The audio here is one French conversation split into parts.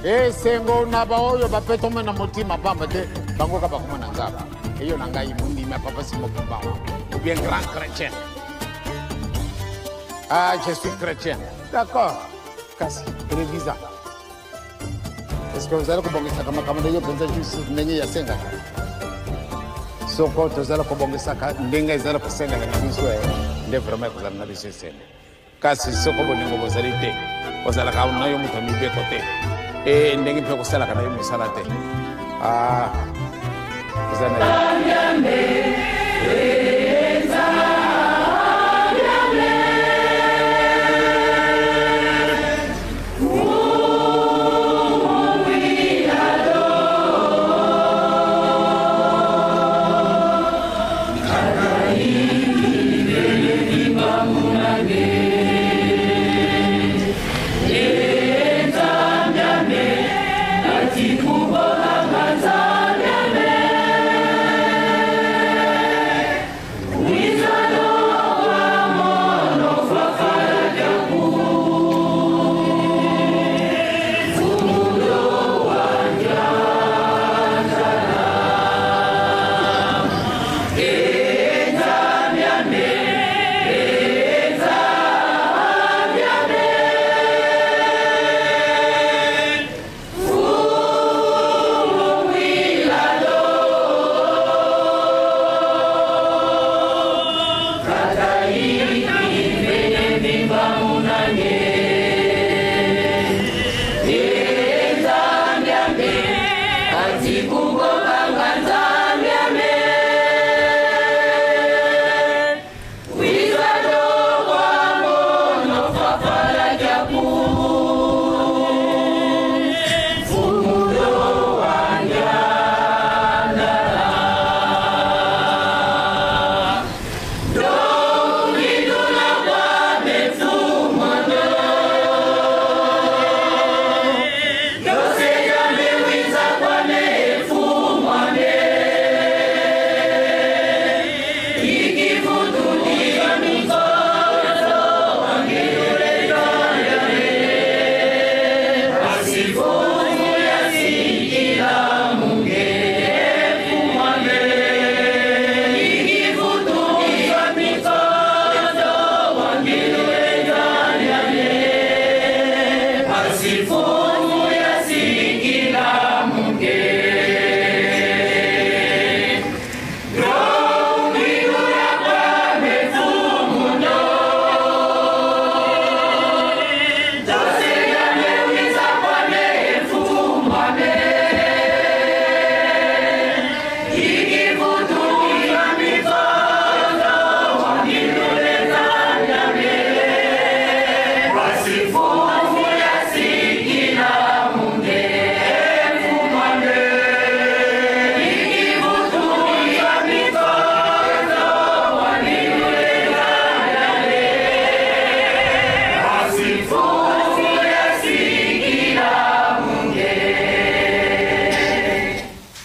Sengo na baoyo bapeto mena motima pamba te bango ka bakuma na nzaba. Eyo na ngai mundi ma papa Simon Kimbangu. Ou bien grand chrétien. Ah, je suis chrétien. D'accord. Kasi, révisa. Est-ce que vous allez kubongisa kama ndeyo penza juice nenye ya senga? Soko tozala kubongisa ka ndenga izala kusenga na biso nde vraiment kuzala na biso senga. Kasi soko boningo bozali te. Bozala ka unayo mutami be kote. Ndengi pe kusala kana yo misala te. Ah. Kuzana.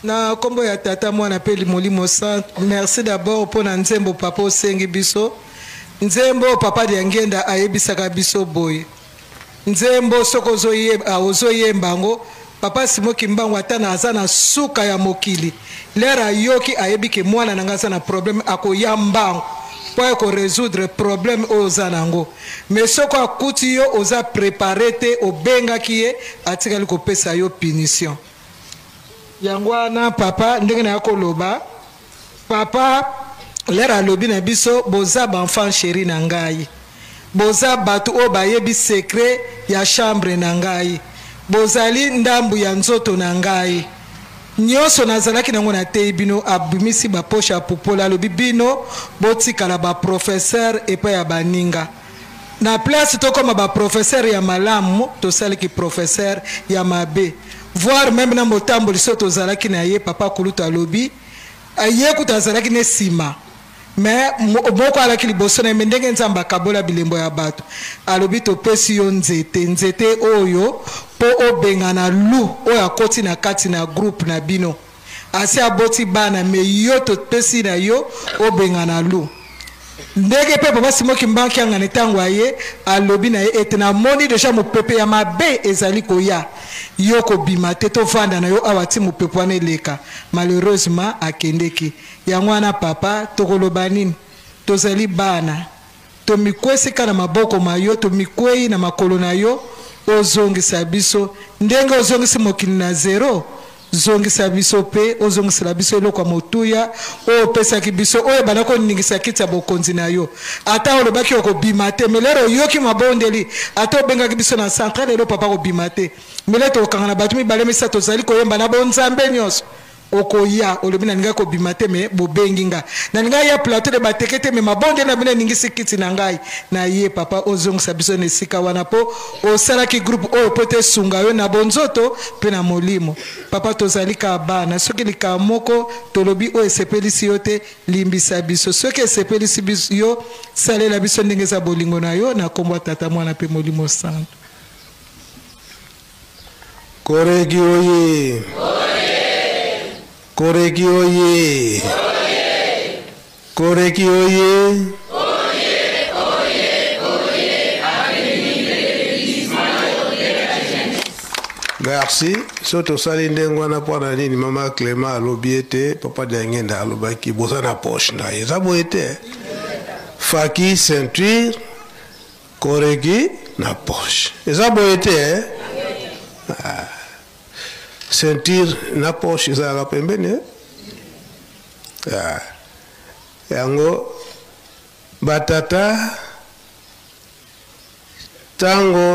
Na kombo ya tata mwana peli molimo sant. Merci d'abord pour nzembo papa osengi biso. Nzembo papa de ngenda ayebisaka biso boy. Nzembo soko ozoyemba ngo papa Simon Kimbangu atana azana suka ya mokili. Lera yoki ayebike mwana nanga na problème akoyamba pour ko résoudre problème ozanango. Mais soko akuti yo oza préparer te obenga kiye atikali ko pesa yo punition. Yangwana papa ndenge na koloba papa lera lobi na biso boza enfant chéri na ngai boza batu o bayebi secret ya chambre na ngai bozali ndambu ya nzoto na ngai nyoso nazalaki nango na tei bino abimisi ba poche ya pupola lobi bino botikala ba professeur epa ya baninga na place to koma ba professeur ya malamu to saliki professeur ya mabe voir même na motambo liso to zalaki na ye papa kuluta lobi aye kutazalaki ne sima mais moko alaki liboso na ndenge nzamba kabola bilembo ya bato alobi to pesi yo nzete oyo po obengana lu oyo akoti na kati na groupe na bino asi aboti bana me yo to pesi na yo obengana lu ndenge pe papa Simon Kimbangu anga netango aye alobi na ye etena moni deja mopepe ya mabe ezali koya yo kobima te tovanda na yo awa ti mopepe wana eleka malheureusement akendeki yango wana papa tokoloba nini tozali bana tomikwesika na maboko ma yo tomikwei na makolo na yo ozongisa biso ndenge ozongisi mokili na zero zongisa biso pe ozongisela biso eloko ya motuya oyo opesaki biso oyo banda koningisa kiti ya bokonzi na yo ata olobaki okobima te me lero oyoki mabondeli ata obengaki biso na centre lelo papa kobima te me lelo tokokanga na bato mibale misato tozali koyemba na bonzambe nyonso okoya olobi na ninga kobima te me bobengi nga na ninga ya plateau de bateke te me mabondeli na bino eningisi kiti na ngai na ye papa ozongisa biso na esika wana mpo osalaki groupe oyo po te sunga yo na bonzoto mpe na molimo papa tozali ka bana soki likaa moko tolobi oyo esepelisi yo te limbisa biso soki esepelisi biso yo salela biso ndenge eza bolingo na yo na kombo ya tata mwana mpe molimo santo koreki oye koreki oye koreki oye merci soto sali ndenge wana mpona nini mama Clément alobi ete papa Diangenda alobaki boza na poche na ye eza boye te faki ceinture koreki na poche eza boye te ceinture na poche ezalaka pembeni yango batata ntango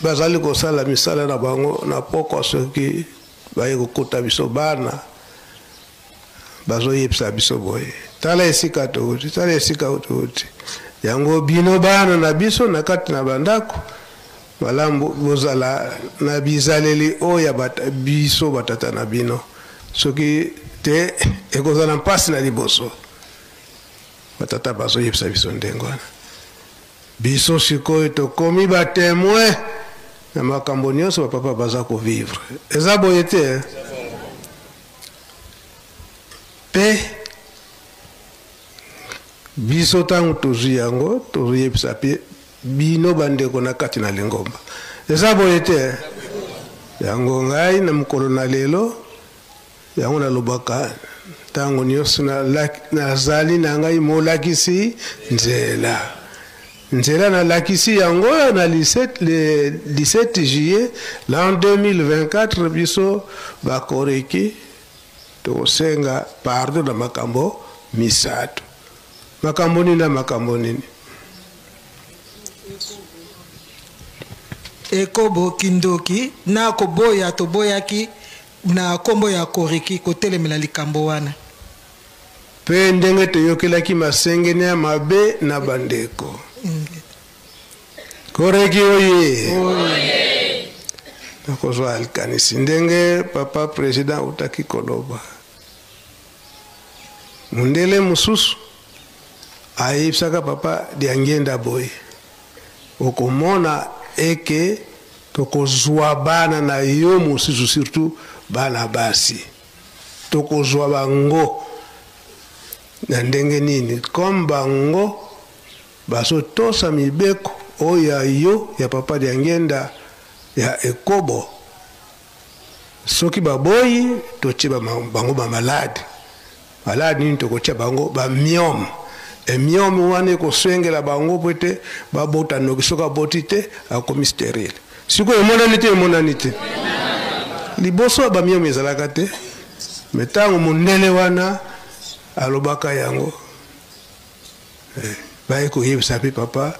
bazali kosala misala na bango na pokwa soki baye kokuta biso bana bazoyebisa biso boye tala esika touti tala esika touti yango bino bana na biso na kati na bandako malambo bozala na bizaleli oyo biso batata na bino soki te ekozala mpasi na liboso batata bazoyebisa biso ndenge wana biso sikoyo tokomi batemoin na makambo nyonso bapapa baza kovivre eza boye te mpe biso ntango tozwi yango tozoyebisa mpe bino bandeko na kati na lingomba eza boye te yango ngai na mokolo na lelo yango nalobaka ntango nyonso nazali na ngai molakisi nzela nzela nalakisi yango na le 17 juillet l'an 2024 biso bakoreki tokosenga pardon na makambo misato makambo nini na makambo nini ekobo kindoki na koboya toboyaki na kombo ya koreki kotelemela likambo wana mpe ndenge toyokelaki masengeni ya mabe na bandeko koreki oye nakozwa alikanisi ndenge papa president utaki koloba mundele mosusu ayebisaka papa Diangenda boye okomona eke tokozwa bana na yo mosusu surtout bana basi tokozwa bango na ndenge nini comme bango bazotosa mibeko oyo ya yo ya papa Diangenda ya ekobo soki baboyi totie bango bamalade malade nini tokotia bango bamiome emiomi wana ekosengela bango po ete babota noki soki aboti te akomi sterile sikoyo emonani te liboso ya bamiomi ezalaka te me ntango mondele wana alobaka yango baye koyebisa mpe papa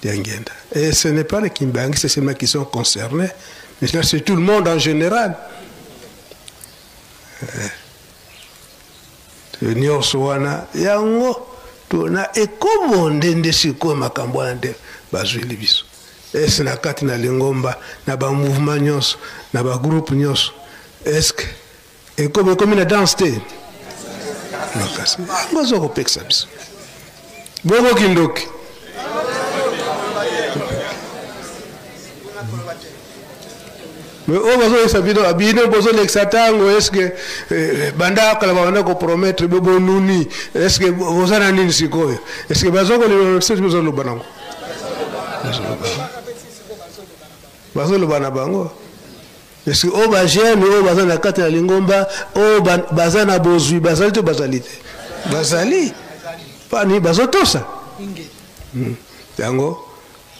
Diangenda et ce n'est pas les Kimbangi, c'est seulement qui sont concernés mais c'est tout le monde en général nyonso wana yango tona ekobo ndende sikoyo makambo wana nde bazwili biso ese na kati na lingomba na bamouvement nyonso na bagroupe nyonso eske ekobo ekomi na danse te makasi yango azokopekisa biso bongo kindoki mais oyo bazoyesa bino bino bozolekisa ntango eske banda kala babanda kopromettre bobonuni eske boza na nini sikoyo eske bazokolibazoloba nango bazoloba na bango parce que o bagene oyo baza na kati ya lingomba oyo baza na bozwi bazali to bazali te bazali pani bazotosa yango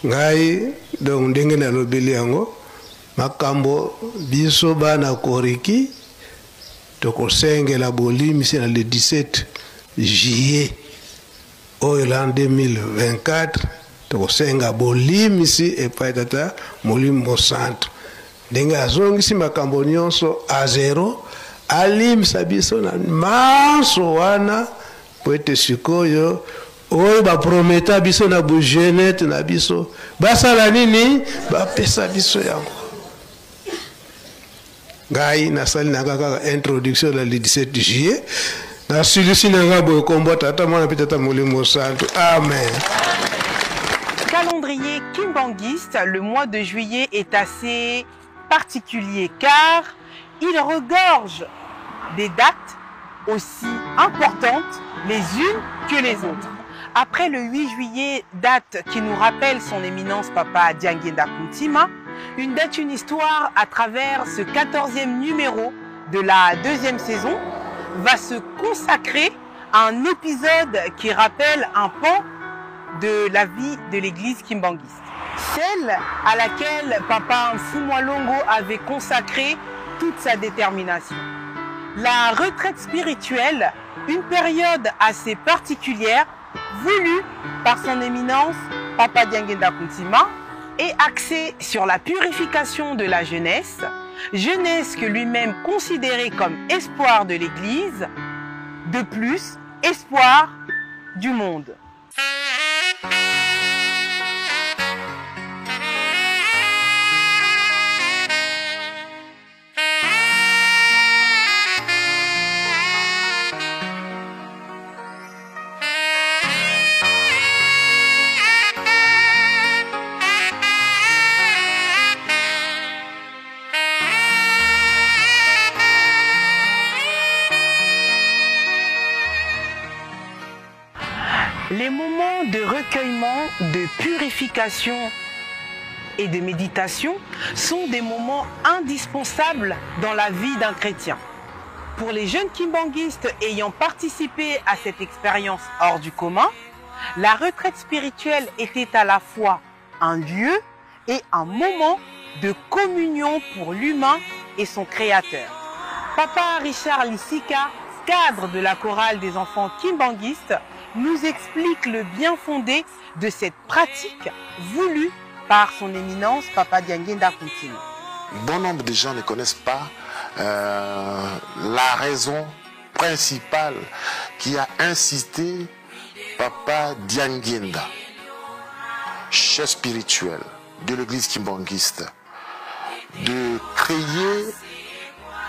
ngai donc ndenge nalobeli yango makambo biso bana koriki tokosengela bolimisi na le 17 juillet oyo l'an 2024 tokosenga bolimisi epai tata molimo centre ndenge azongisi makambo nyonso a zero alimisa biso na manso wana po ete sikoyo oyo baprometa biso na bujenete na biso basala nini bapesa biso yango ngai nasali na kaka introduction la le 17 juillet na silisi na nga boye kombo tata mwana mpe tata molimo santo amen. Calendrier kimbanguiste, le mois de juillet est assez particulier car il regorge des dates aussi importantes les unes que les autres. Après le 8 juillet, date qui nous rappelle son éminence Papa Dianguenda Kountima, une date, une histoire à travers ce 14e numéro de la deuxième saison va se consacrer à un épisode qui rappelle un pan de la vie de l'église kimbanguiste. Celle à laquelle Papa Mfumwalongo avait consacré toute sa détermination. La retraite spirituelle, une période assez particulière, voulue par son éminence Papa Dianguenda Kountima, et axée sur la purification de la jeunesse, jeunesse que lui-même considérait comme espoir de l'Église, de plus, espoir du monde. Les moments de recueillement, de purification et de méditation sont des moments indispensables dans la vie d'un chrétien. Pour les jeunes kimbanguistes ayant participé à cette expérience hors du commun, la retraite spirituelle était à la fois un lieu et un moment de communion pour l'humain et son créateur. Papa Richard Lissika, cadre de la chorale des enfants kimbanguistes, nous explique le bien fondé de cette pratique voulue par son éminence Papa Dianguenda Kountima. Bon nombre de gens ne connaissent pas la raison principale qui a incité Papa Dianguenda, chef spirituel de l'église kimbanguiste, de créer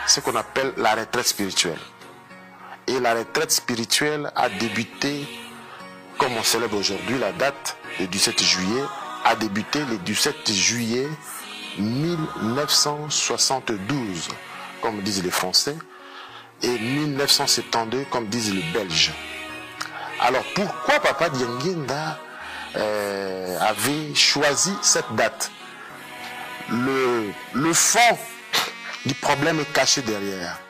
ce qu'on appelle la retraite spirituelle. Et la retraite spirituelle a débuté, comme on célèbre aujourd'hui la date, le 17 juillet, a débuté le 17 juillet 1972, comme disent les Français, et 1972, comme disent les Belges. Alors pourquoi Papa Dianguenda avait choisi cette date? Le fond du problème est caché derrière.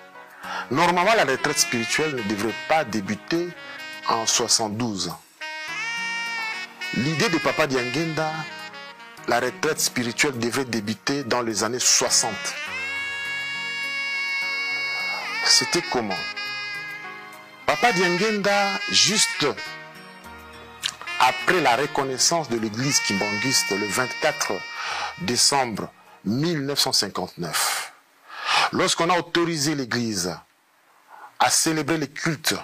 Normalement, la retraite spirituelle ne devrait pas débuter en 72. L'idée de Papa Dianguenda, la retraite spirituelle devrait débuter dans les années 60. C'était comment? Papa Dianguenda, juste après la reconnaissance de l'église kimbanguiste le 24 décembre 1959, lorsqu'on a autorisé l'église à célébrer les cultes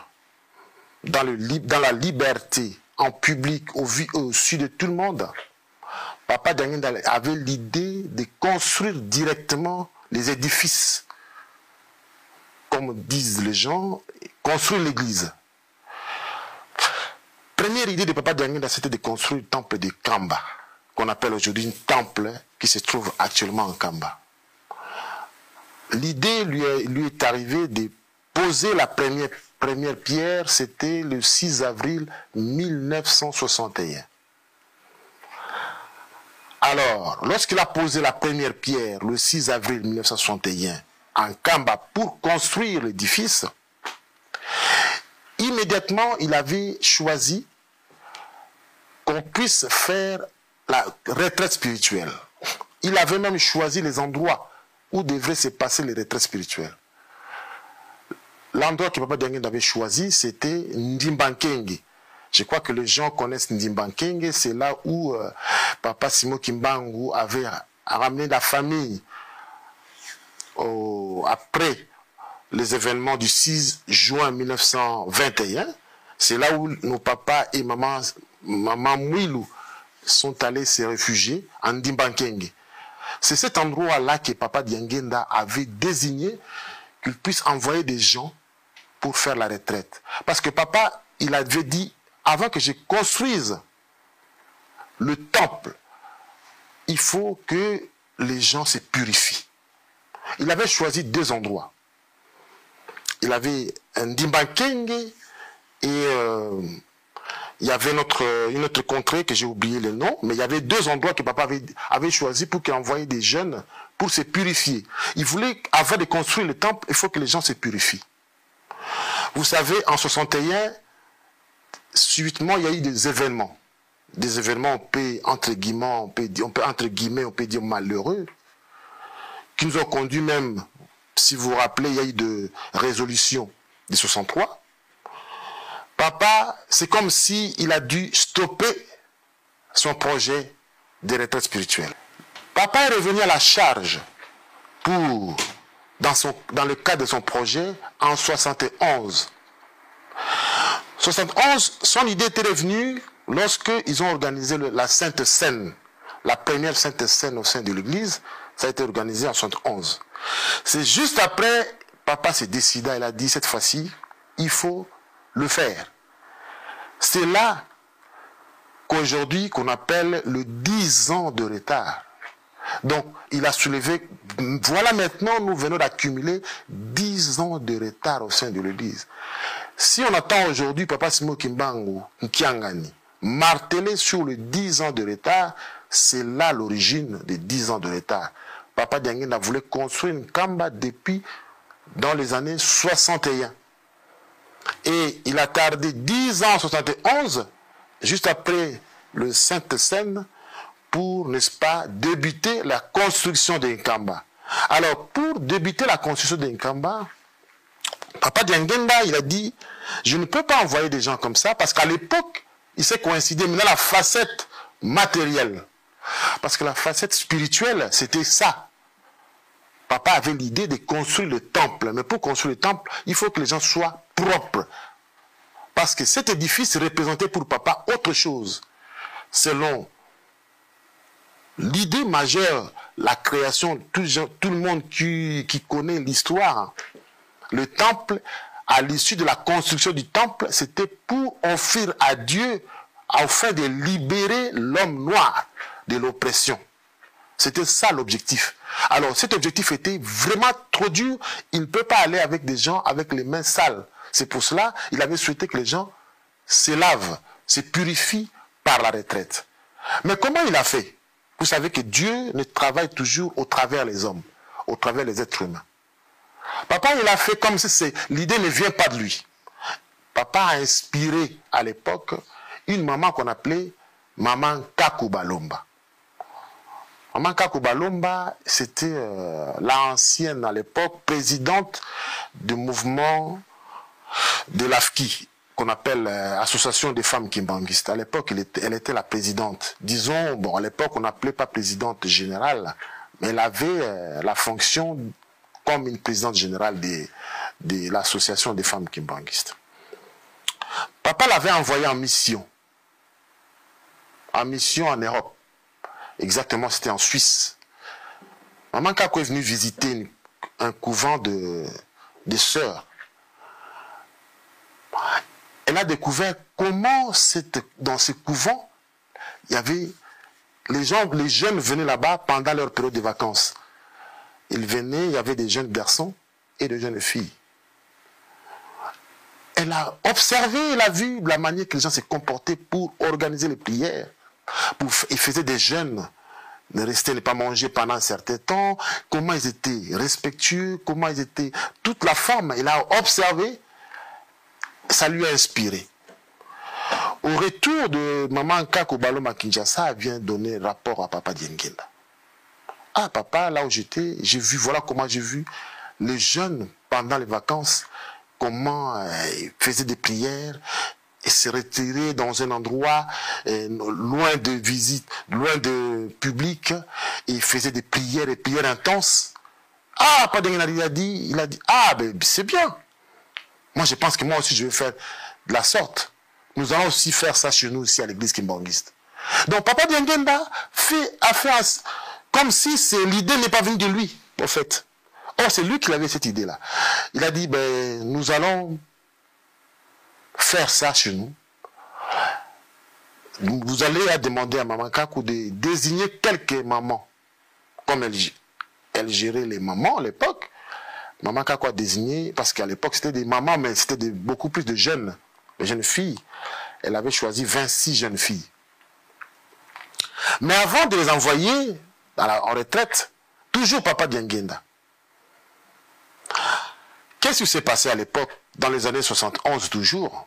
dans la liberté, en public, au vu et au su de tout le monde, Papa Dianguenda avait l'idée de construire directement les édifices. Comme disent les gens, construire l'église. Première idée de Papa Dianguenda, c'était de construire le temple de Kamba, qu'on appelle aujourd'hui un temple qui se trouve actuellement en Kamba. L'idée lui est arrivée de poser la première pierre, c'était le 6 avril 1961. Alors, lorsqu'il a posé la première pierre le 6 avril 1961 en Kamba pour construire l'édifice, immédiatement, il avait choisi qu'on puisse faire la retraite spirituelle. Il avait même choisi les endroits où devraient se passer les retraites spirituelles. L'endroit que Papa Dianguenda avait choisi, c'était Ndimbankenge. Je crois que les gens connaissent Ndimbankenge, c'est là où Papa Simon Kimbangu avait ramené la famille après les événements du 6 juin 1921. C'est là où nos papas et maman Mouilou sont allés se réfugier en Ndimbankenge. C'est cet endroit-là que Papa Dianguenda avait désigné qu'il puisse envoyer des gens pour faire la retraite. Parce que Papa, il avait dit, avant que je construise le temple, il faut que les gens se purifient. Il avait choisi 2 endroits. Il avait un Ndimbankenge et il y avait une autre contrée que j'ai oublié le nom, mais il y avait 2 endroits que Papa avait choisi pour qu'il envoie des jeunes pour se purifier. Il voulait, avant de construire le temple, il faut que les gens se purifient. Vous savez, en 61, subitement, il y a eu des événements. Des événements, on peut dire malheureux, qui nous ont conduit même, si vous vous rappelez, il y a eu de résolutions de 63. Papa, c'est comme s'il a dû stopper son projet de retraite spirituelle. Papa est revenu à la charge dans le cadre de son projet en 71. 71, son idée était revenue lorsqu'ils ont organisé la Sainte Seine, la première Sainte Seine au sein de l'Église. Ça a été organisé en 71. C'est juste après, Papa s'est décidé, il a dit cette fois-ci, il faut le faire. C'est là qu'aujourd'hui, qu'on appelle le 10 ans de retard. Donc, il a soulevé, voilà maintenant, nous venons d'accumuler 10 ans de retard au sein de l'Église. Si on attend aujourd'hui Papa Simon Kimbangu, Nkiangani, marteler sur le 10 ans de retard, c'est là l'origine des 10 ans de retard. Papa Dianguenda voulait construire une Kamba depuis dans les années 61. Et il a tardé 10 ans en 71, juste après le Sainte Seine, pour, n'est-ce pas, débuter la construction d'un Kamba. Alors, pour débuter la construction d'un Kamba, Papa Dianguenda, il a dit, je ne peux pas envoyer des gens comme ça, parce qu'à l'époque, il s'est coïncidé maintenant la facette matérielle. Parce que la facette spirituelle, c'était ça. Papa avait l'idée de construire le temple. Mais pour construire le temple, il faut que les gens soient propres. Parce que cet édifice représentait pour Papa autre chose. Selon l'idée majeure, la création, tout le monde qui connaît l'histoire, le temple, à l'issue de la construction du temple, c'était pour offrir à Dieu, afin de libérer l'homme noir de l'oppression. C'était ça l'objectif. Alors cet objectif était vraiment trop dur. Il ne peut pas aller avec des gens avec les mains sales. C'est pour cela qu'il avait souhaité que les gens se lavent, se purifient par la retraite. Mais comment il a fait? Vous savez que Dieu ne travaille toujours au travers des hommes, au travers des êtres humains. Papa, il a fait comme si l'idée ne vient pas de lui. Papa a inspiré à l'époque une maman qu'on appelait Maman Kaku Balomba. Maman Kaku Balomba, c'était l'ancienne à l'époque présidente du mouvement de l'AFKI, qu'on appelle Association des femmes kimbanguistes. À l'époque, elle était la présidente. Disons, bon, à l'époque, on n'appelait pas présidente générale, mais elle avait la fonction comme une présidente générale de l'Association des femmes kimbanguistes. Papa l'avait envoyé en mission en Europe. Exactement, c'était en Suisse. Maman Kaku est venue visiter un couvent de sœurs. Elle a découvert comment dans ce couvent, il y avait les jeunes venaient là-bas pendant leur période de vacances. Ils venaient, il y avait des jeunes garçons et des jeunes filles. Elle a observé, elle a vu la manière que les gens se comportaient pour organiser les prières. Ils faisaient des jeûnes ne pas manger pendant un certain temps, comment ils étaient respectueux, comment ils étaient... Toute la forme, il a observé, ça lui a inspiré. Au retour de Maman Kakou Baloma Kinshasa, elle vient donner rapport à Papa Diengenda. Ah, papa, là où j'étais, j'ai vu, voilà comment j'ai vu les jeunes pendant les vacances, comment ils faisaient des prières, et se retiraient dans un endroit loin de visite, loin de public, et ils faisaient des prières intenses. Ah, Papa Diengenda, il a dit, ah, ben c'est bien. Moi, je pense que moi aussi, je vais faire de la sorte. Nous allons aussi faire ça chez nous, ici, à l'église Kimbanguiste. Donc, Papa Diengenda a fait comme si l'idée n'est pas venue de lui, en fait. Or, c'est lui qui avait cette idée-là. Il a dit, ben, nous allons faire ça chez nous. Vous allez demander à Maman Kakou de désigner quelques mamans. Comme elle gérait les mamans à l'époque. Maman Kakou a désigné, parce qu'à l'époque, c'était des mamans, mais c'était beaucoup plus de jeunes filles. Elle avait choisi 26 jeunes filles. Mais avant de les envoyer en retraite, toujours Papa Diengenda. Qu'est-ce qui s'est passé à l'époque, dans les années 71 toujours?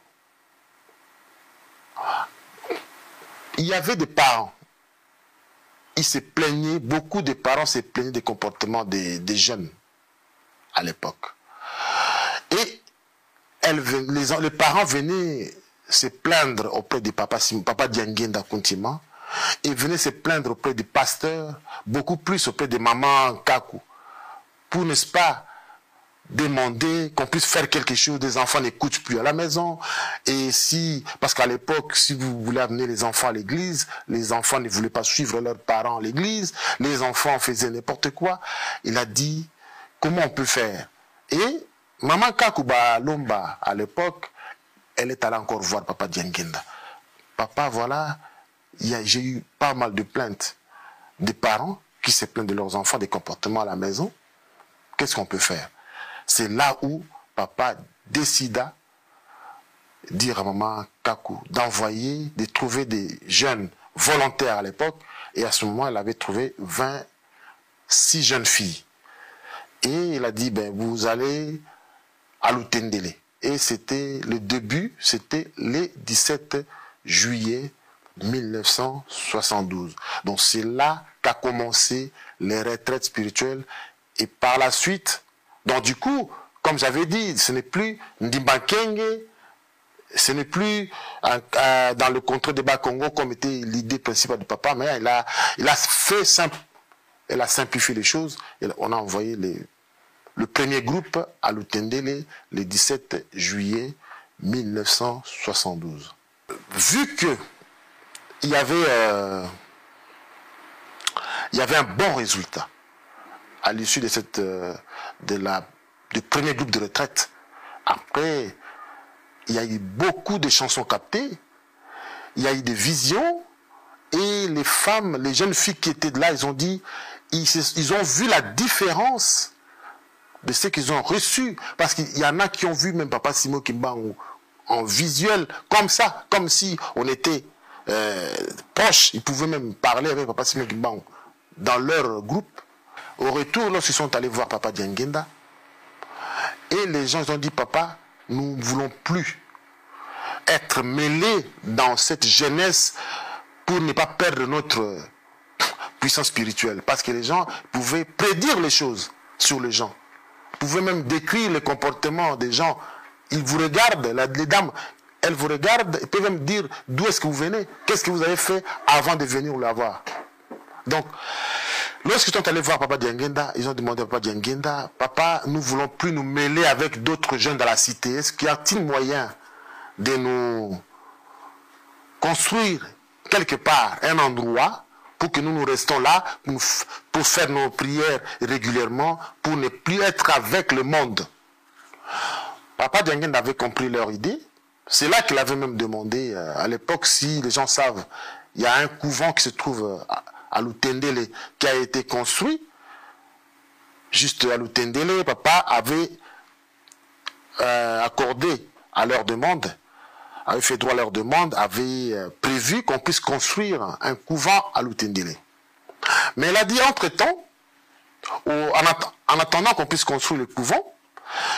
Il y avait des parents. Ils se plaignaient, beaucoup de parents se plaignaient des comportements des jeunes à l'époque. Et les parents venaient se plaindre auprès de Papa Diengenda Kuntima, et venaient se plaindre auprès des pasteurs, beaucoup plus auprès de Maman Kakou, pour, n'est-ce pas, demander qu'on puisse faire quelque chose. Des enfants n'écoutent plus à la maison, et parce qu'à l'époque, si vous voulez amener les enfants à l'église, les enfants ne voulaient pas suivre leurs parents à l'église, les enfants faisaient n'importe quoi. Il a dit, comment on peut faire? Et Maman Kakou Balomba, à l'époque, elle est allée encore voir Papa Diengenda. Papa, voilà, j'ai eu pas mal de plaintes des parents qui se plaignent de leurs enfants, des comportements à la maison. Qu'est-ce qu'on peut faire? C'est là où Papa décida de dire à Maman Kakou de trouver des jeunes volontaires à l'époque. Et à ce moment, elle avait trouvé 26 jeunes filles. Et il a dit, ben, vous allez à Lutendele. Et c'était le début, c'était le 17 juillet 1972. Donc c'est là qu'a commencé les retraites spirituelles. Et par la suite, donc du coup, comme j'avais dit, ce n'est plus Ndimbakenge, ce n'est plus dans le contrôle de Bas-Congo comme était l'idée principale de Papa, mais il a fait simple, elle a simplifié les choses. Et on a envoyé le premier groupe à Lutendele le 17 juillet 1972. Vu que il y avait un bon résultat à l'issue de du premier groupe de retraite. Après, il y a eu beaucoup de chansons captées, il y a eu des visions, et les femmes, les jeunes filles qui étaient là, ils ont dit, ils ont vu la différence de ce qu'ils ont reçu, parce qu'il y en a qui ont vu même Papa Simon Kimbangu en visuel, comme ça, comme si on était proches. Ils pouvaient même parler avec Papa Simon Kimbangu dans leur groupe. Au retour, lorsqu'ils sont allés voir Papa Diengenda, et les gens ont dit, papa, nous ne voulons plus être mêlés dans cette jeunesse pour ne pas perdre notre puissance spirituelle. Parce que les gens pouvaient prédire les choses sur les gens. Ils pouvaient même décrire le comportement des gens. Ils vous regardent, les dames, elles vous regardent, et peuvent même dire d'où est-ce que vous venez, qu'est-ce que vous avez fait avant de venir la voir. Donc, lorsqu'ils sont allés voir Papa Diengenda, ils ont demandé à Papa Diengenda, papa, nous ne voulons plus nous mêler avec d'autres jeunes dans la cité. Est-ce qu'il y a-t-il moyen de nous construire quelque part un endroit pour que nous restons là, pour faire nos prières régulièrement, pour ne plus être avec le monde? Papa Diengenda avait compris leur idée. C'est là qu'il avait même demandé, à l'époque, si les gens savent, il y a un couvent qui se trouve à Lutendele, qui a été construit. Juste à Lutendele, papa avait accordé à leur demande, avait fait droit à leur demande, avait prévu qu'on puisse construire un couvent à Lutendele. Mais elle a dit, entre-temps, en attendant qu'on puisse construire le couvent,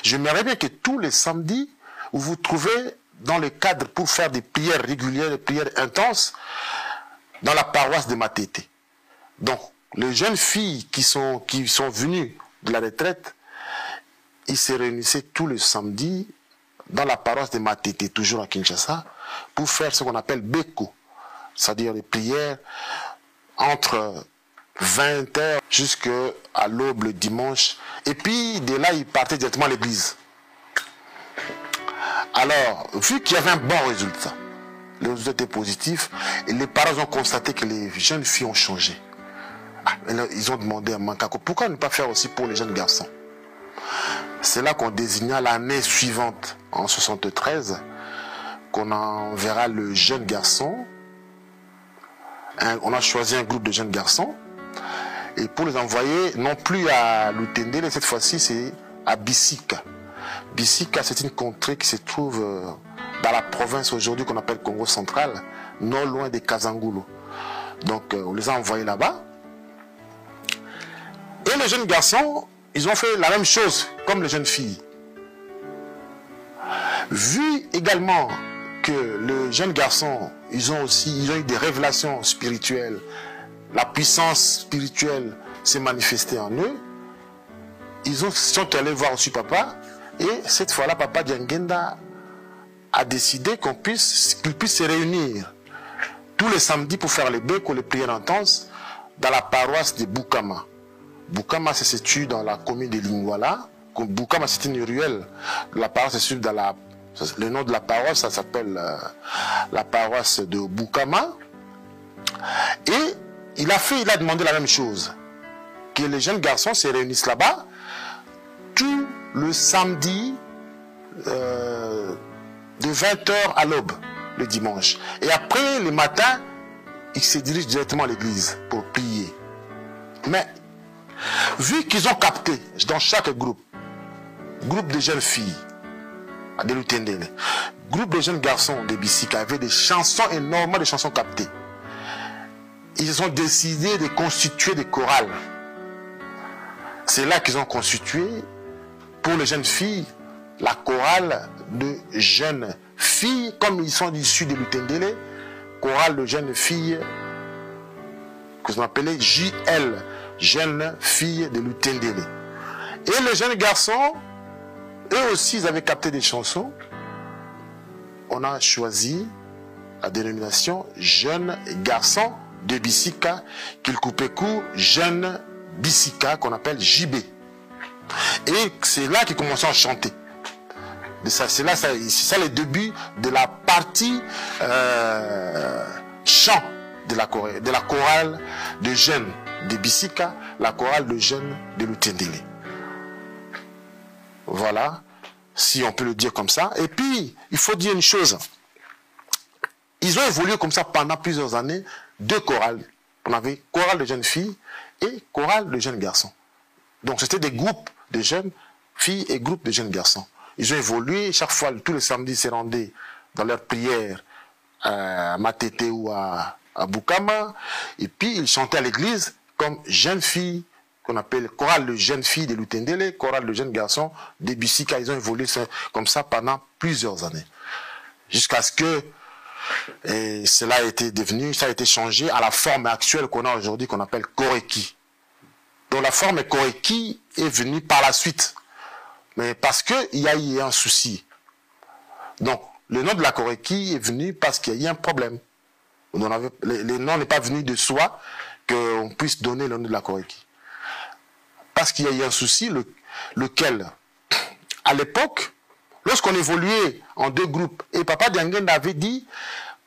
j'aimerais bien que tous les samedis, où vous trouvez dans le cadre pour faire des prières régulières, des prières intenses, dans la paroisse de Matete. Donc, les jeunes filles qui sont venues de la retraite, ils se réunissaient tous les samedis dans la paroisse de Matete, toujours à Kinshasa, pour faire ce qu'on appelle Beko, c'est-à-dire les prières entre 20h jusqu'à l'aube le dimanche. Et puis, de là, ils partaient directement à l'église. Alors, vu qu'il y avait un bon résultat, le résultat était positif, et les parents ont constaté que les jeunes filles ont changé. Ils ont demandé à Mankako, pourquoi ne pas faire aussi pour les jeunes garçons? C'est là qu'on désigna l'année suivante, en 1973, qu'on enverra le jeune garçon. On a choisi un groupe de jeunes garçons, et pour les envoyer, non plus à Lutendele, cette fois-ci, c'est à Bisika. Bisika, c'est une contrée qui se trouve dans la province aujourd'hui qu'on appelle Congo central, non loin de Kazangulu. Donc, on les a envoyés là-bas. Et les jeunes garçons, ils ont fait la même chose comme les jeunes filles. Vu également que les jeunes garçons, ils ont eu des révélations spirituelles, la puissance spirituelle s'est manifestée en eux, ils sont allés voir aussi papa, et cette fois-là, papa Diangenda a décidé qu'ils puissent se réunir tous les samedis pour faire les beko, les prières intenses, dans la paroisse de Bukama. Bukama se situe dans la commune de Lingwala. Bukama, c'est une ruelle. La paroisse se situe dans le nom de la paroisse, ça s'appelle la paroisse de Bukama. Et il a demandé la même chose, que les jeunes garçons se réunissent là-bas tout le samedi de 20h à l'aube, le dimanche. Et après, le matin, ils se dirigent directement à l'église pour prier. Mais, vu qu'ils ont capté dans chaque groupe de jeunes filles, à Delutendele, groupe de jeunes garçons de Bisika, avait des chansons, énormément de chansons captées. Ils ont décidé de constituer des chorales. C'est là qu'ils ont constitué, pour les jeunes filles, la chorale de jeunes filles, comme ils sont issus de Lutendele, chorale de jeunes filles, que vous appelez JL, jeunes filles de Lutendele. Et les jeunes garçons, eux aussi, ils avaient capté des chansons. On a choisi la dénomination jeunes garçons de Bisika, qu'ils coupaient court, jeunes Bisika, qu'on appelle JB. Et c'est là qu'ils commençaient à chanter. C'est ça le début de la partie chant de la chorale de jeunes de Bisika, la chorale de jeunes de Lutendele. Voilà, si on peut le dire comme ça. Et puis, il faut dire une chose. Ils ont évolué comme ça pendant plusieurs années, deux chorales. On avait chorale de jeunes filles et chorale de jeunes garçons. Donc, c'était des groupes de jeunes filles et groupes de jeunes garçons. Ils ont évolué, chaque fois, tous les samedis, ils se rendaient dans leurs prières à Matete ou à Bukama. Et puis, ils chantaient à l'église comme jeunes filles, qu'on appelle chorale de jeunes filles de Lutendele, chorale de jeunes garçons de Bisika. Ils ont évolué comme ça pendant plusieurs années. Jusqu'à ce que ça a été changé à la forme actuelle qu'on a aujourd'hui, qu'on appelle Koreki. Donc la forme Koreki est venue par la suite. Mais parce qu'il y a eu un souci. Donc, le nom de la Koreki est venu parce qu'il y a eu un problème. Le nom n'est pas venu de soi qu'on puisse donner le nom de la Koreki. Parce qu'il y a eu un souci, lequel, à l'époque, lorsqu'on évoluait en deux groupes, et Papa Diangenda avait dit,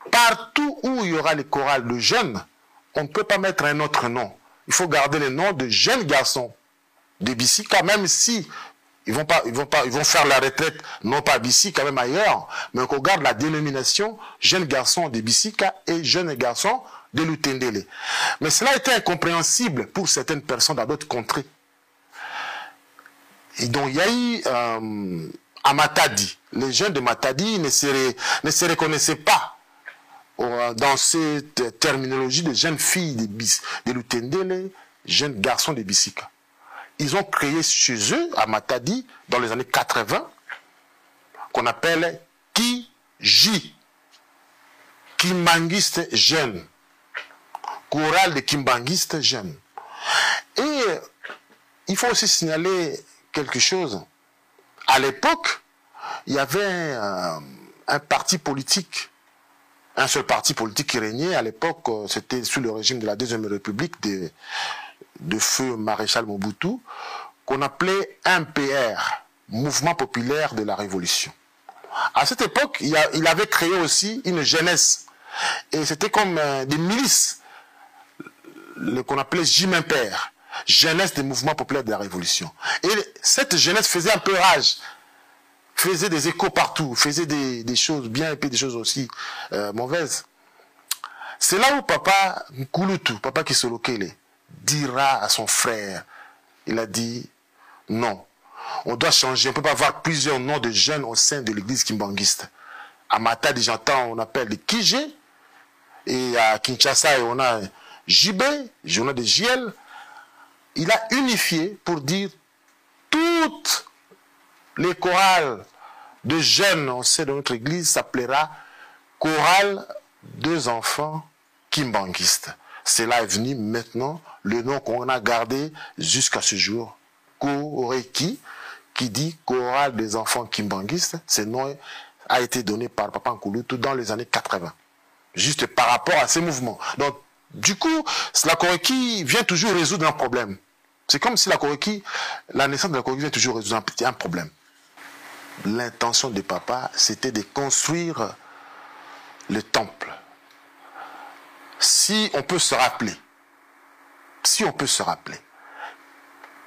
partout où il y aura les chorales de jeunes, on ne peut pas mettre un autre nom. Il faut garder le nom de jeunes garçons de Bisika, même si ils vont faire la retraite, non pas à Bisika, même ailleurs, mais qu'on garde la dénomination jeunes garçons de Bisika et jeunes garçons de Lutendele. Mais cela était incompréhensible pour certaines personnes dans d'autres contrées. Et donc il y a eu à Matadi, les jeunes de Matadi ne se reconnaissaient pas dans cette terminologie de jeunes filles de Lutendele, jeunes garçons de Bisika. Ils ont créé chez eux, à Matadi, dans les années 80, qu'on appelle Kiji, Kimbanguiste jeune, chorale de Kimbanguiste jeune. Et il faut aussi signaler quelque chose. À l'époque, il y avait un parti politique, un seul parti politique qui régnait. À l'époque, c'était sous le régime de la Deuxième République de feu maréchal Mobutu, qu'on appelait MPR, Mouvement populaire de la Révolution. À cette époque, il avait créé aussi une jeunesse. Et c'était comme des milices, qu'on appelait JMPR, Jeunesse des mouvements populaires de la Révolution. Et cette jeunesse faisait un peu rage, faisait des échos partout, faisait des choses bien et puis des choses aussi mauvaises. C'est là où Papa Nkulutu, Papa Kisolokele, dira à son frère, il a dit, non, on doit changer, on ne peut pas avoir plusieurs noms de jeunes au sein de l'église kimbanguiste. À Matadi, j'entends, on appelle les Kijé, et à Kinshasa, on a JB, on a des JL. Il a unifié pour dire toutes les chorales de jeunes au sein de notre église s'appellera chorale deux enfants kimbanguistes. Cela est venu maintenant, le nom qu'on a gardé jusqu'à ce jour, Koreki, qui dit chorale des enfants kimbanguistes. Ce nom a été donné par Papa Nkulutu dans les années 80, juste par rapport à ces mouvements. Donc, du coup, la Koreki vient toujours résoudre un problème. C'est comme si la naissance de la Koreki vient toujours résoudre un problème. L'intention de Papa, c'était de construire le temple. Si on peut se rappeler,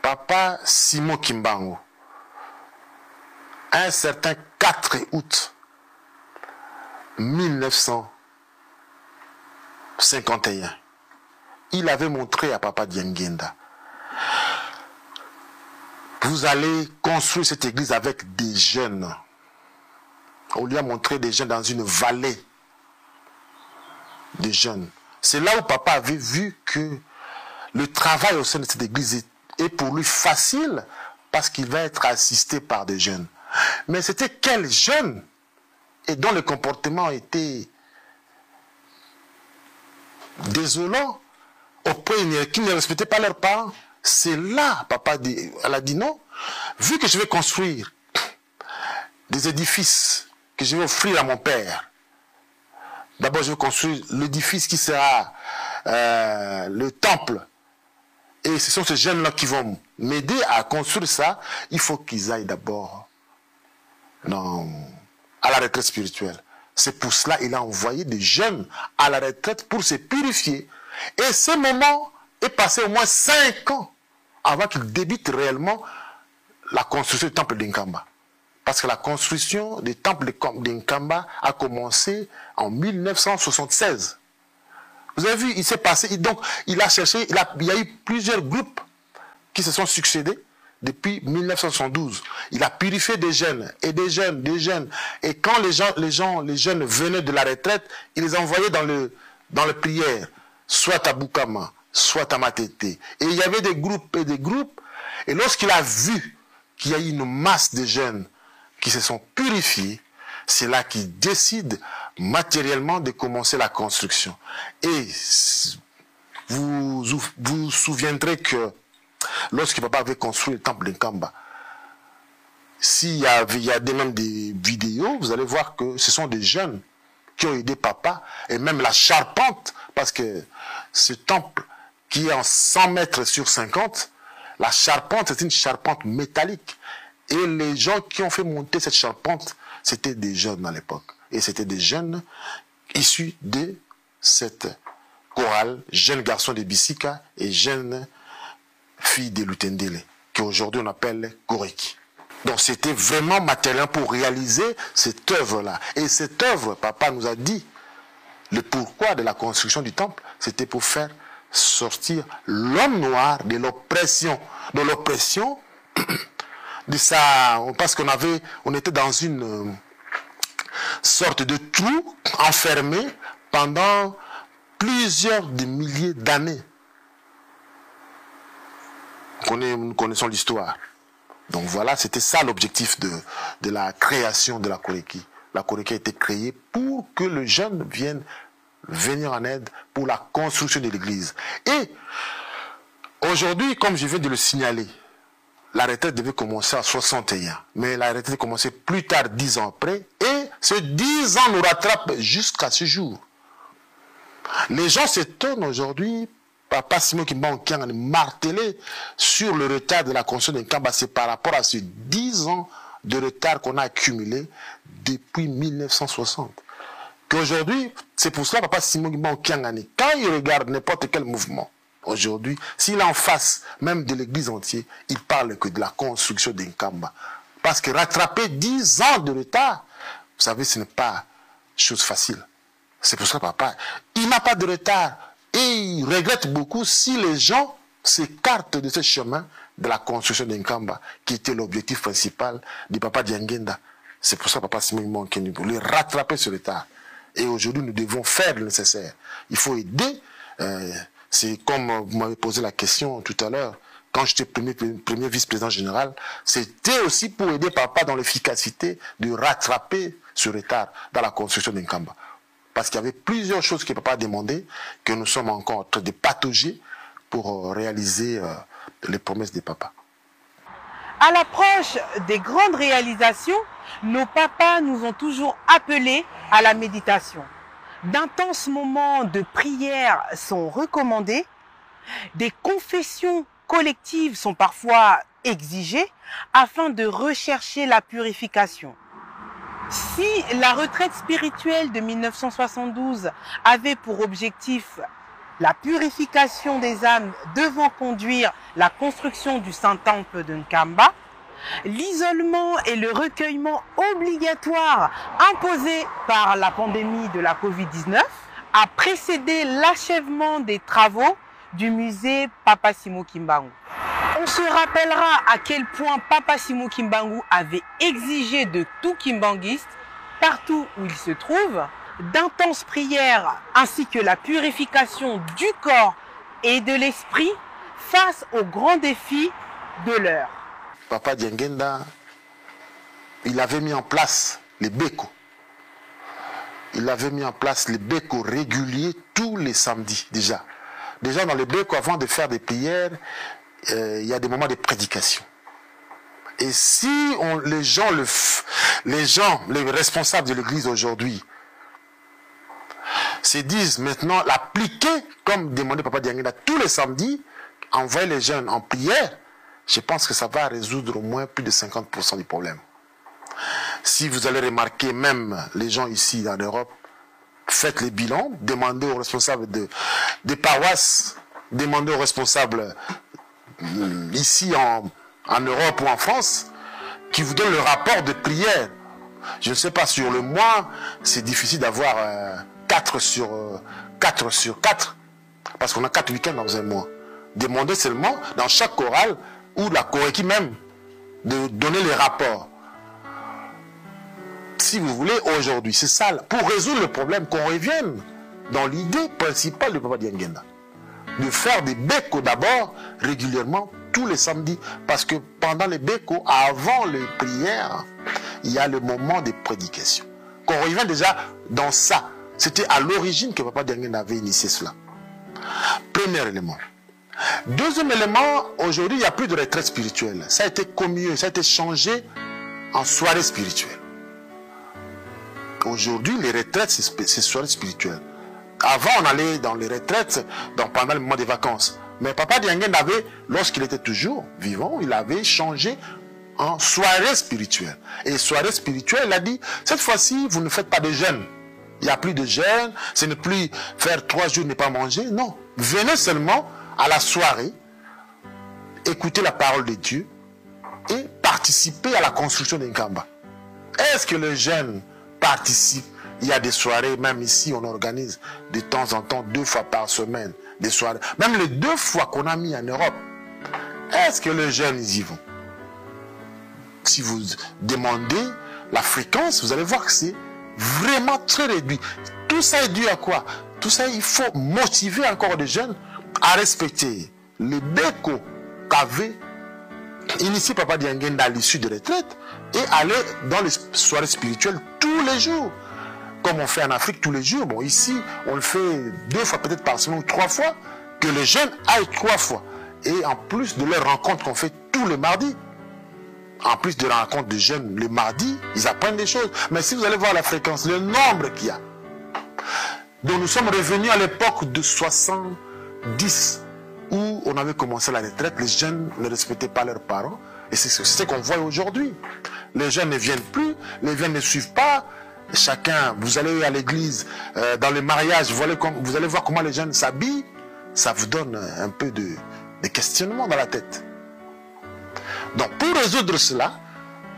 Papa Simon Kimbangu, un certain 4 août 1951, il avait montré à Papa Diangenda, vous allez construire cette église avec des jeunes. On lui a montré des jeunes dans une vallée de jeunes. C'est là où Papa avait vu que le travail au sein de cette église est pour lui facile parce qu'il va être assisté par des jeunes. Mais c'était quels jeunes et dont le comportement était désolant, au point qu'ils ne respectaient pas leurs parents. C'est là, Papa elle a dit non, vu que je vais construire des édifices que je vais offrir à mon père, d'abord je vais construire l'édifice qui sera le temple, et ce sont ces jeunes-là qui vont m'aider à construire ça. Il faut qu'ils aillent d'abord à la retraite spirituelle. C'est pour cela qu'il a envoyé des jeunes à la retraite pour se purifier. Et ce moment est passé au moins 5 ans avant qu'il débute réellement la construction du temple d'Nkamba. Parce que la construction du temple d'Nkamba a commencé en 1976. Vous avez vu, il s'est passé, donc il a cherché, il y a eu plusieurs groupes qui se sont succédés depuis 1972. Il a purifié des jeunes, et des jeunes, des jeunes. Et quand les jeunes venaient de la retraite, il les envoyait dans les prières, soit à Bukama, soit à Matete. Et il y avait des groupes et des groupes. Et lorsqu'il a vu qu'il y a eu une masse de jeunes qui se sont purifiés, c'est là qu'il décide matériellement de commencer la construction. Et vous vous souviendrez que lorsque Papa avait construit le temple d'Nkamba, s'il y a même des vidéos, vous allez voir que ce sont des jeunes qui ont aidé Papa, et même la charpente, parce que ce temple qui est en 100 mètres sur 50, la charpente, c'est une charpente métallique. Et les gens qui ont fait monter cette charpente, c'était des jeunes à l'époque. Et c'était des jeunes issus de cette chorale, jeunes garçons de Bisika et jeunes filles de Lutendele, qu'aujourd'hui on appelle Koreki. Donc c'était vraiment matériel pour réaliser cette œuvre-là. Et cette œuvre, Papa nous a dit, le pourquoi de la construction du temple, c'était pour faire sortir l'homme noir de l'oppression. De l'oppression, de ça, parce on était dans une sorte de trou enfermé pendant plusieurs milliers d'années. Nous connaissons l'histoire. Donc voilà, c'était ça l'objectif de la création de la Koreki. La Koreki a été créée pour que le jeune vienne venir en aide pour la construction de l'église. Et aujourd'hui, comme je viens de le signaler, la retraite devait commencer à 61. Mais la retraite a commencé plus tard, 10 ans après. Et ce 10 ans nous rattrape jusqu'à ce jour. Les gens s'étonnent aujourd'hui. Papa Simon Kimbangu a martelé sur le retard de la construction de Nkamba. C'est par rapport à ces 10 ans de retard qu'on a accumulé depuis 1960. Qu'aujourd'hui, c'est pour cela Papa Simon Kimbangu, quand il regarde n'importe quel mouvement, aujourd'hui, s'il est en face même de l'église entière, il parle que de la construction de Nkamba. Parce que rattraper 10 ans de retard, vous savez, ce n'est pas chose facile. C'est pour ça que papa, il n'a pas de retard. Et il regrette beaucoup si les gens s'écartent de ce chemin de la construction de Nkamba, qui était l'objectif principal du papa Diangenda. C'est pour ça que papa Simon Kimbangu voulait rattraper ce retard. Et aujourd'hui, nous devons faire le nécessaire. Il faut aider. C'est comme vous m'avez posé la question tout à l'heure, quand j'étais premier vice-président général, c'était aussi pour aider papa dans l'efficacité de rattraper ce retard dans la construction de Nkamba. Parce qu'il y avait plusieurs choses que papa a demandé, que nous sommes encore en train de patauger pour réaliser les promesses de papa. À l'approche des grandes réalisations, nos papas nous ont toujours appelés à la méditation. D'intenses moments de prière sont recommandés. Des confessions collectives sont parfois exigées afin de rechercher la purification. Si la retraite spirituelle de 1972 avait pour objectif la purification des âmes devant conduire la construction du Saint-Temple de Nkamba, l'isolement et le recueillement obligatoire imposé par la pandémie de la Covid-19 a précédé l'achèvement des travaux du musée Papa Simon Kimbangu. On se rappellera à quel point Papa Simon Kimbangu avait exigé de tout kimbanguiste, partout où il se trouve, d'intenses prières ainsi que la purification du corps et de l'esprit face aux grands défis de l'heure. Papa Diangenda, il avait mis en place les bécos. Il avait mis en place les bécos réguliers tous les samedis déjà. Déjà dans les bécos, avant de faire des prières, il y a des moments de prédication. Et si les responsables de l'église aujourd'hui se disent maintenant l'appliquer comme demandé Papa Diangenda tous les samedis, envoyer les jeunes en prière, je pense que ça va résoudre au moins plus de 50% du problème. Si vous allez remarquer, même les gens ici en Europe, faites les bilans, demandez aux responsables des paroisses, demandez aux responsables ici en Europe ou en France, qui vous donnent le rapport de prière. Je ne sais pas, sur le mois, c'est difficile d'avoir 4 sur 4, parce qu'on a 4 week-ends dans un mois. Demandez seulement, dans chaque chorale, ou la Koreki même, de donner les rapports. Si vous voulez, aujourd'hui, c'est ça, pour résoudre le problème, qu'on revienne dans l'idée principale de Papa Diangenda, de faire des bécos d'abord, régulièrement, tous les samedis, parce que pendant les bécos, avant les prières, il y a le moment de prédication. Qu'on revienne déjà dans ça. C'était à l'origine que Papa Diangenda avait initié cela. Premier élément. Deuxième élément, aujourd'hui, il n'y a plus de retraite spirituelle. Ça a été commué, ça a été changé en soirée spirituelle. Aujourd'hui, les retraites, c'est soirée spirituelle. Avant, on allait dans les retraites pendant le moment des vacances. Mais Papa Diangenda avait, lorsqu'il était toujours vivant, il avait changé en soirée spirituelle. Et soirée spirituelle, il a dit, cette fois-ci, vous ne faites pas de jeûne. Il n'y a plus de jeûne, ce n'est plus faire 3 jours ne pas manger. Non, venez seulement à la soirée, écouter la parole de Dieu et participer à la construction d'un Nkamba. Est-ce que les jeunes participent? Il y a des soirées, même ici, on organise de temps en temps, 2 fois par semaine, des soirées. Même les 2 fois qu'on a mis en Europe, est-ce que les jeunes y vont? Si vous demandez la fréquence, vous allez voir que c'est vraiment très réduit. Tout ça est dû à quoi? Tout ça, il faut motiver encore les jeunes à respecter les bécos qu'avait initié Papa Diangenda à l'issue de retraite et aller dans les soirées spirituelles tous les jours. Comme on fait en Afrique tous les jours. Bon, ici, on le fait 2 fois peut-être par semaine ou 3 fois, que les jeunes aillent 3 fois. Et en plus de leurs rencontres qu'on fait tous les mardis, en plus de la rencontre de jeunes le mardi, ils apprennent des choses. Mais si vous allez voir la fréquence, le nombre qu'il y a. Donc nous sommes revenus à l'époque de 70, où on avait commencé la retraite, les jeunes ne respectaient pas leurs parents. Et c'est ce qu'on voit aujourd'hui. Les jeunes ne viennent plus, les jeunes ne suivent pas. Chacun, vous allez à l'église, dans les mariages, vous allez voir comment les jeunes s'habillent. Ça vous donne un peu de questionnement dans la tête. Donc pour résoudre cela,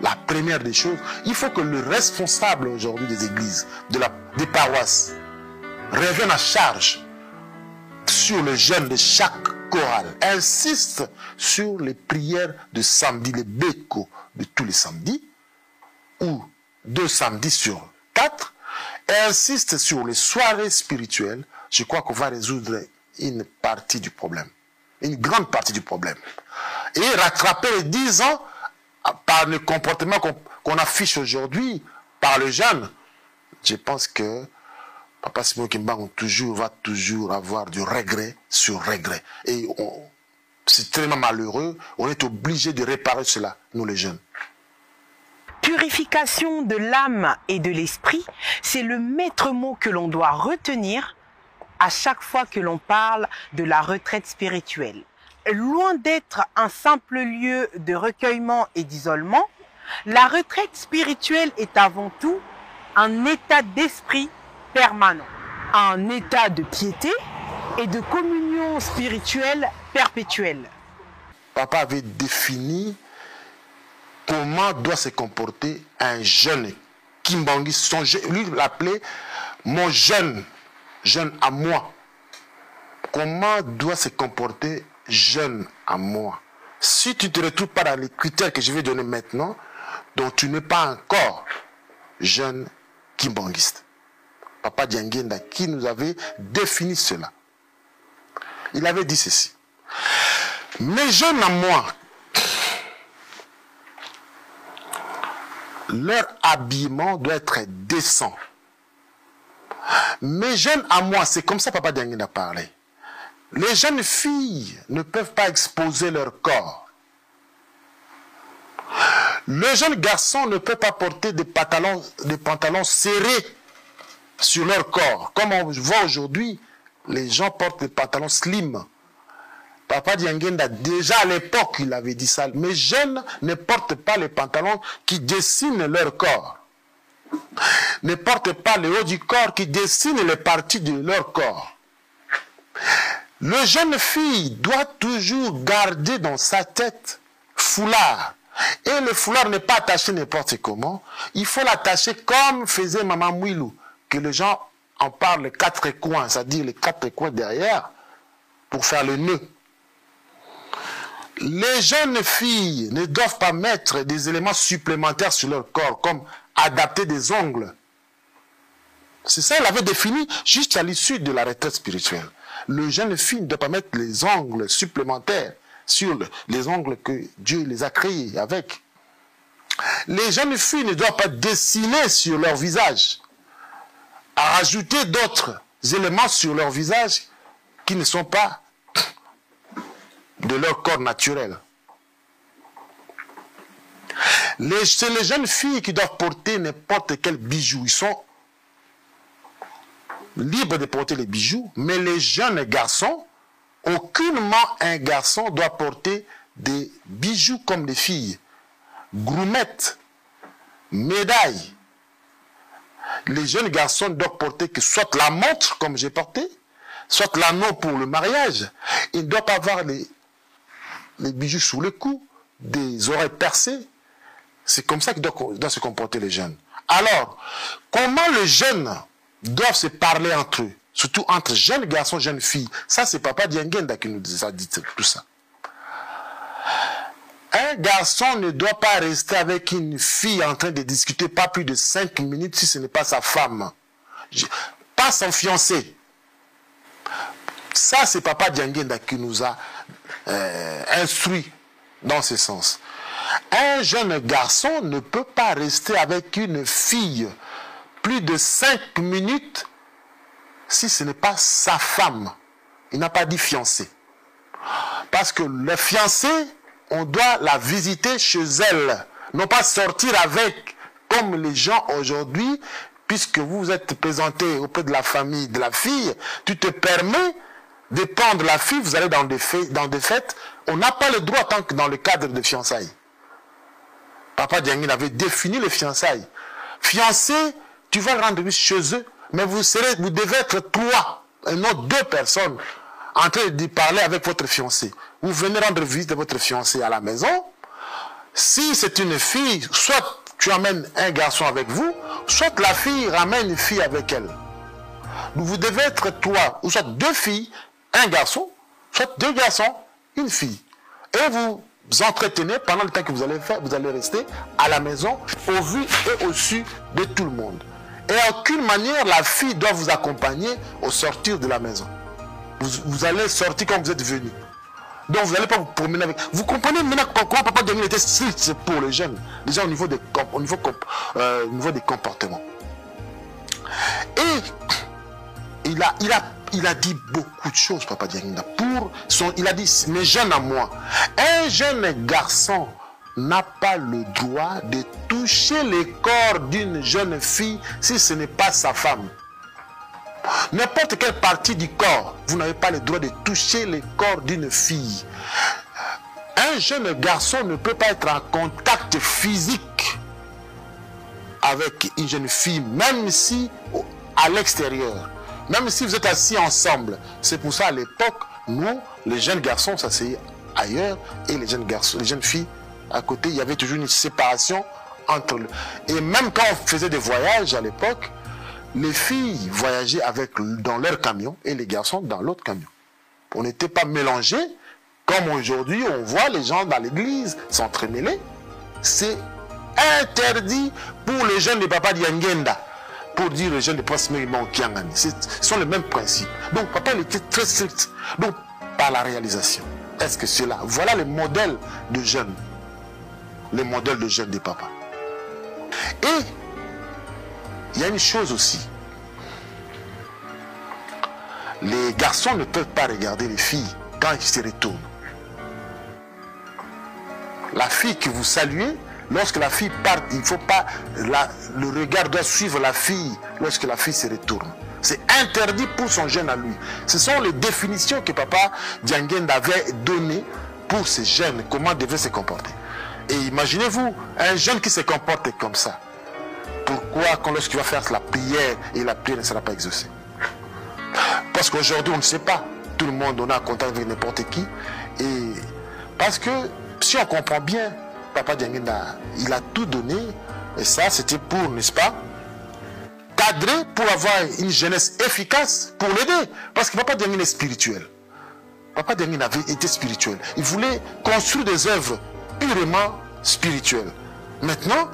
la première des choses, il faut que le responsable aujourd'hui des églises, des paroisses, revienne à charge sur les jeunes de chaque chorale, insiste sur les prières de samedi, les bécos de tous les samedis, ou 2 samedis sur 4, et insiste sur les soirées spirituelles. Je crois qu'on va résoudre une partie du problème, une grande partie du problème, et rattraper les 10 ans par le comportement qu'on affiche aujourd'hui par les jeunes. Je pense que Papa Simon Kimba va toujours avoir du regret sur regret. Et c'est tellement malheureux, on est obligé de réparer cela, nous les jeunes. Purification de l'âme et de l'esprit, c'est le maître mot que l'on doit retenir à chaque fois que l'on parle de la retraite spirituelle. Loin d'être un simple lieu de recueillement et d'isolement, la retraite spirituelle est avant tout un état d'esprit permanent, un état de piété et de communion spirituelle perpétuelle. Papa avait défini comment doit se comporter un jeune Kimbangiste. Lui l'appelait mon jeune à moi. Comment doit se comporter jeune à moi? Si tu ne te retrouves pas dans les critères que je vais donner maintenant, donc tu n'es pas encore jeune Kimbangiste. Papa Diangenda qui nous avait défini cela. Il avait dit ceci. Mes jeunes à moi, leur habillement doit être décent. Mes jeunes à moi, c'est comme ça Papa Diangenda parlait. Les jeunes filles ne peuvent pas exposer leur corps. Les jeunes garçons ne peuvent pas porter des pantalons serrés sur leur corps. Comme on voit aujourd'hui, les gens portent des pantalons slim. Papa Diangenda, déjà à l'époque, il avait dit ça. Mes jeunes ne portent pas les pantalons qui dessinent leur corps. Ne portent pas le haut du corps qui dessinent les parties de leur corps. Le jeune fille doit toujours garder dans sa tête foulard. Et le foulard n'est pas attaché n'importe comment. Il faut l'attacher comme faisait Maman Mouilou, que les gens en parlent les 4 coins, c'est-à-dire les 4 coins derrière, pour faire le nœud. Les jeunes filles ne doivent pas mettre des éléments supplémentaires sur leur corps, comme adapter des ongles. C'est ça, il avait défini juste à l'issue de la retraite spirituelle. Le jeune fille ne doit pas mettre les ongles supplémentaires sur les ongles que Dieu les a créés avec. Les jeunes filles ne doivent pas dessiner sur leur visage, à rajouter d'autres éléments sur leur visage qui ne sont pas de leur corps naturel. C'est les jeunes filles qui doivent porter n'importe quel bijou. Ils sont libres de porter les bijoux, mais les jeunes garçons, aucunement un garçon doit porter des bijoux comme des filles. Groumettes, médailles. Les jeunes garçons doivent porter que soit la montre comme j'ai porté, soit l'anneau pour le mariage. Ils ne doivent pas avoir les bijoux sous le cou, des oreilles percées. C'est comme ça qu'ils doivent se comporter les jeunes. Alors, comment les jeunes doivent se parler entre eux, surtout entre jeunes garçons, jeunes filles? Ça, c'est Papa Diangenda qui nous a dit tout ça. Un garçon ne doit pas rester avec une fille en train de discuter pas plus de 5 minutes si ce n'est pas sa femme. pas son fiancé. Ça, c'est Papa Dianguenda qui nous a instruit dans ce sens. Un jeune garçon ne peut pas rester avec une fille plus de 5 minutes si ce n'est pas sa femme. Il n'a pas dit fiancé. Parce que le fiancé, on doit la visiter chez elle, non pas sortir avec, comme les gens aujourd'hui, puisque vous vous êtes présenté auprès de la famille de la fille, tu te permets de prendre la fille, vous allez dans des fêtes, on n'a pas le droit tant que dans le cadre de fiançailles. Papa Dianguenda avait défini les fiançailles. Fiancé, tu vas rendre visite chez eux, mais vous devez être 3, et non 2 personnes, en train de parler avec votre fiancé. Vous venez rendre visite à votre fiancé à la maison. Si c'est une fille, soit tu amènes un garçon avec vous, soit la fille ramène une fille avec elle. Vous devez être 3, ou soit 2 filles, un garçon, soit 2 garçons, une fille. Et vous entretenez pendant le temps que vous allez faire, vous allez rester à la maison, au vu et au su de tout le monde. Et à aucune manière, la fille doit vous accompagner au sortir de la maison. Vous allez sortir comme vous êtes venu. Donc vous n'allez pas vous promener avec. Vous comprenez maintenant pourquoi Papa Dianguenda était strict pour les jeunes, déjà au niveau des comportements. Et il a dit beaucoup de choses, Papa Dianguenda. Il a dit, mes jeunes à moi, un jeune garçon n'a pas le droit de toucher le corps d'une jeune fille si ce n'est pas sa femme. N'importe quelle partie du corps, vous n'avez pas le droit de toucher le corps d'une fille. Un jeune garçon ne peut pas être en contact physique avec une jeune fille, même si à l'extérieur, même si vous êtes assis ensemble. C'est pour ça à l'époque, nous, les jeunes garçons s'asseyaient ailleurs et les jeunes filles à côté. Il y avait toujours une séparation entre eux. Et même quand on faisait des voyages à l'époque, les filles voyageaient dans leur camion et les garçons dans l'autre camion. On n'était pas mélangés comme aujourd'hui on voit les gens dans l'église s'entremêler. C'est interdit pour les jeunes de Papa Dianguenda, pour dire les jeunes de Passimé Kiangani. Ce sont les mêmes principes. Donc Papa il était très strict. Donc par la réalisation, est-ce que cela, voilà le modèle de jeunes, le modèle de jeunes de Papa. Et il y a une chose aussi. Les garçons ne peuvent pas regarder les filles quand ils se retournent. La fille que vous saluez, lorsque la fille part, il ne faut pas... le regard doit suivre la fille lorsque la fille se retourne. C'est interdit pour son jeune à lui. Ce sont les définitions que Papa Dianguenda avait données pour ces jeunes, comment devaient se comporter. Et imaginez-vous, un jeune qui se comporte comme ça. Pourquoi lorsqu'il va faire la prière et la prière ne sera pas exaucée? Parce qu'aujourd'hui on ne sait pas. Tout le monde on a contact avec n'importe qui. Et parce que si on comprend bien, Papa Dianguenda, il a tout donné. Et ça c'était pour, n'est-ce pas, cadrer pour avoir une jeunesse efficace, pour l'aider. Parce que Papa Dianguenda est spirituel. Papa Dianguenda avait été spirituel. Il voulait construire des œuvres purement spirituelles. Maintenant,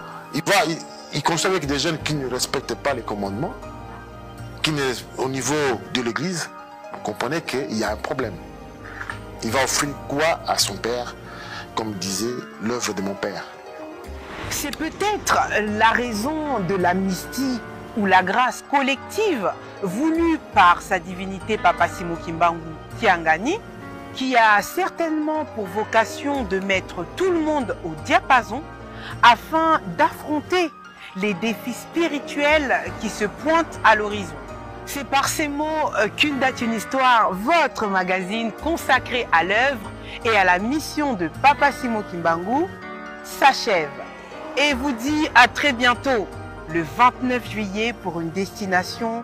il construit avec des jeunes qui ne respectent pas les commandements, au niveau de l'église, vous comprenez qu'il y a un problème. Il va offrir quoi à son père, comme disait l'œuvre de mon père. C'est peut-être la raison de l'amnistie ou la grâce collective voulue par sa divinité Papa Simoki Mbangu Kiangani, qui a certainement pour vocation de mettre tout le monde au diapason afin d'affronter les défis spirituels qui se pointent à l'horizon. C'est par ces mots qu'Une date, une histoire, votre magazine consacré à l'œuvre et à la mission de Papa Simoki Mbangu s'achève. Et vous dit à très bientôt, le 29 juillet, pour une destination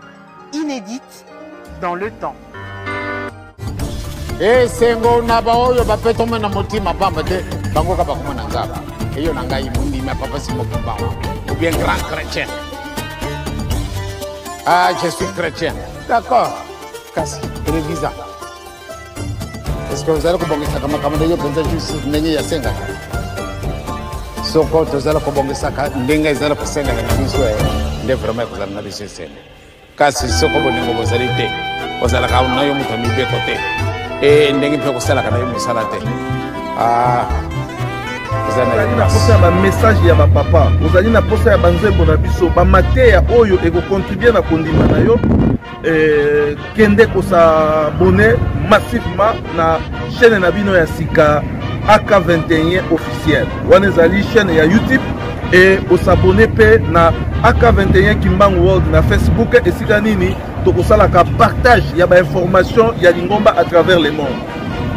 inédite dans le temps. Sengo nabaoyo bapetome na motima pamba te bango ka bakuma na ngaba eyo na ngai mundi ma Papa Simoki Mbangu ou bien grand chrétien. Ah, je suis chrétien. D'accord. Kasi televisa. Est-ce que vous allez kubongisa kama ndio penza juice nenye ya senga? Soko tozala kubongisa ndenge ezala kusenga na biso nde vraiment kuzana na biso senga. kasi soko bolingo bozali te ozalaka na yo moto mibeko te ndenge mpe kosalaka na yo misala te ozali na posa ya bamessage ya bapapa ozali na posa ya banzembo na biso bamateya oyo ekocontribue na kondima na yo kende kosabone massivement na chaîne na bino ya sika AK21 officiel wana ezali chaîne ya YouTube et osabone pe na AK21 Kimbangu World na Facebook esika nini tokosalaka partage ya bainformation ya lingomba à travers le monde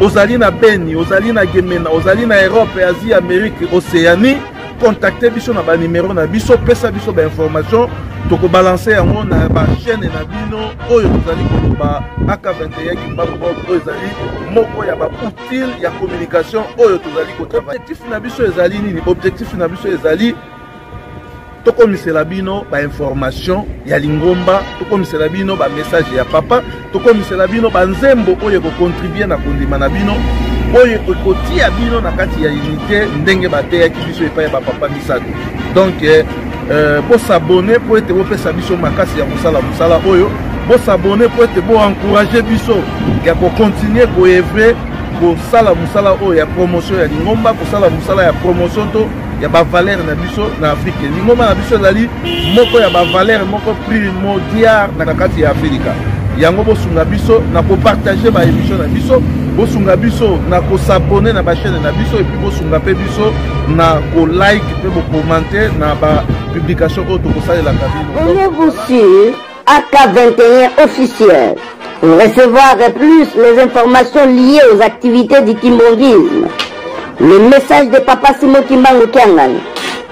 ozali na Beni ozali na Gemena ozali na Europe Asie Amérique Océanie contacter biso na ba numéro na biso pesa biso ba information toko balancer yango na ba chaîne na bino oyo tozali koloba AK21 Kimbangu World oyo ezali moko ya ba outil ya communication oyo tozali ko travailler objectif na biso ezali nini objectif na biso ezali tokomisela bino ba information ya lingomba tokomisela bino ba message ya papa tokomisela bino ba nzembo oyo ko contribuer na kondima na bino oyo ekotia bino na kati ya unité ndenge bateya ki biso epai ba papa misato donc pour s'abonner pour ete bopesa biso makasi ya musala oyo pour s'abonner pour ete bo encourager biso ya ko continuer ko œuvrer ko sala musala oyo ya promotion ya lingomba ko sala musala ya promotion to ya ba valeur na biso na Afrique lingomba na biso ezali moko ya ba valeur moko primordial na kati ya Afrika yango bosunga biso na ko partager ba émission na biso bosunga biso na ko s'abonner na ba chaîne na biso et puis bosunga pe biso na ko like pe bo commenter na ba publication auto ko salela kabino. Venez-vous sur AK21 officiel pour recevoir plus les informations liées aux activités du kimbongisme. Le message de Papa Simon Kimbangu Kiangani,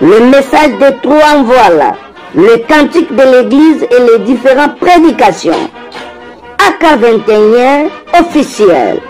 le message des trois envois, le cantique de l'église et les différentes prédications. AK21 officiel.